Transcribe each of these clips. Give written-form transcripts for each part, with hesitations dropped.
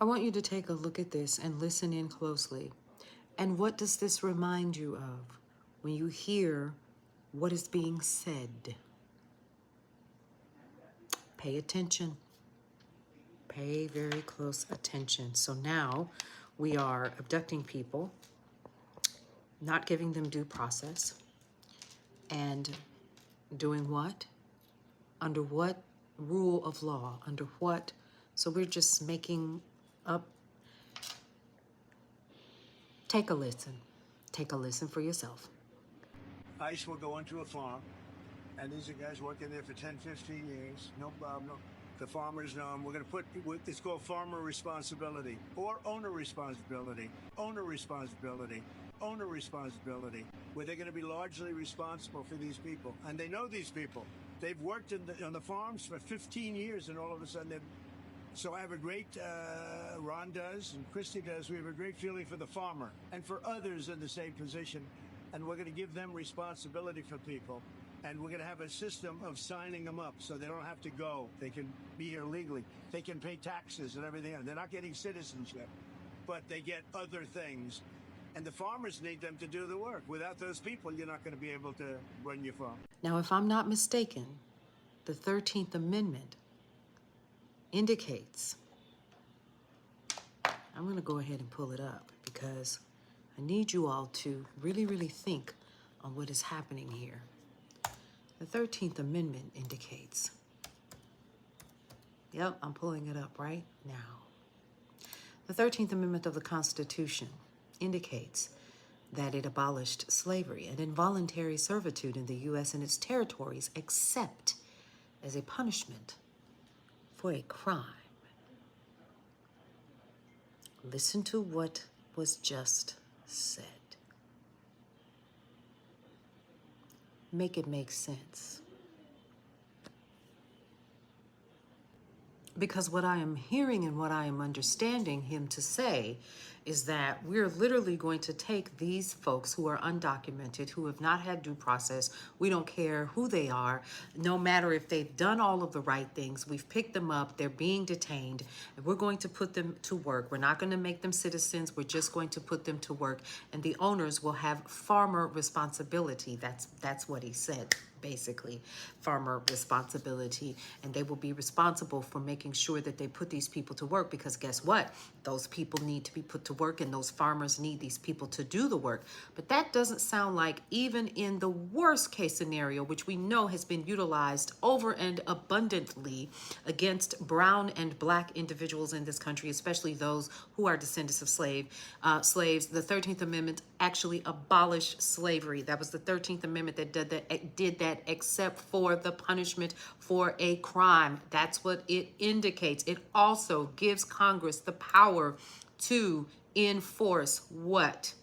I want you to take a look at this and listen in closely. And what does this remind you of when you hear what is being said? Pay attention. Pay very close attention. So now we are abducting people, not giving them due process, and doing what? Under what rule of law? Under what? So we're just making up. Take a listen. Take a listen for yourself. ICE will go into a farm, and these are guys working there for 10, 15 years, no problem. The farmers know them. We're going to put, it's called farmer responsibility or owner responsibility, owner responsibility, owner responsibility, where they're going to be largely responsible for these people. And they know these people. They've worked on the farms for 15 years, and all of a sudden they've. So I have a great, Ron does and Christy does, we have a great feeling for the farmer and for others in the same position. And we're going to give them responsibility for people. And we're going to have a system of signing them up so they don't have to go. They can be here legally. They can pay taxes and everything else. They're not getting citizenship, but they get other things. And the farmers need them to do the work. Without those people, you're not going to be able to run your farm. Now, if I'm not mistaken, the 13th Amendment indicates, I'm going to go ahead and pull it up because I need you all to really, really think on what is happening here. The 13th Amendment indicates, yep, I'm pulling it up right now. The 13th Amendment of the Constitution indicates that it abolished slavery and involuntary servitude in the U.S. and its territories, except as a punishment for a crime. Listen to what was just said. Make it make sense. Because what I am hearing and what I am understanding him to say is that we're literally going to take these folks who are undocumented, who have not had due process. We don't care who they are, no matter if they've done all of the right things. We've picked them up. They're being detained. And we're going to put them to work. We're not going to make them citizens. We're just going to put them to work. And the owners will have farmer responsibility. That's what he said. Basically, farmer responsibility, and they will be responsible for making sure that they put these people to work, because guess what? Those people need to be put to work, and those farmers need these people to do the work. But that doesn't sound like, even in the worst case scenario, which we know has been utilized over and abundantly against brown and black individuals in this country, especially those who are descendants of slaves. The 13th Amendment actually abolished slavery. That was the 13th Amendment that did that, except for the punishment for a crime. That's what it indicates. It also gives Congress the power to enforce what?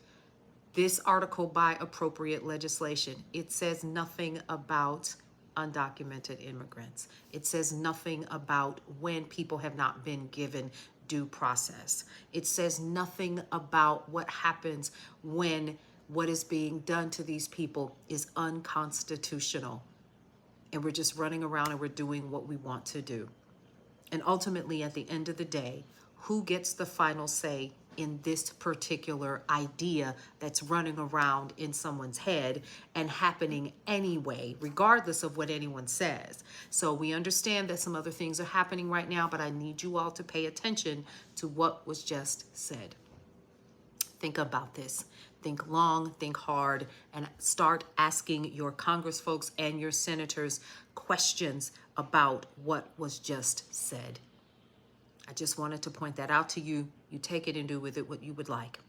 This article by appropriate legislation. It says nothing about undocumented immigrants. It says nothing about when people have not been given due process. It says nothing about what happens when what is being done to these people is unconstitutional. And we're just running around and we're doing what we want to do. And ultimately, at the end of the day, who gets the final say in this particular idea that's running around in someone's head and happening anyway, regardless of what anyone says? So we understand that some other things are happening right now, but I need you all to pay attention to what was just said. Think about this. Think long, think hard, and start asking your Congress folks and your senators questions about what was just said. I just wanted to point that out to you. You take it and do with it what you would like.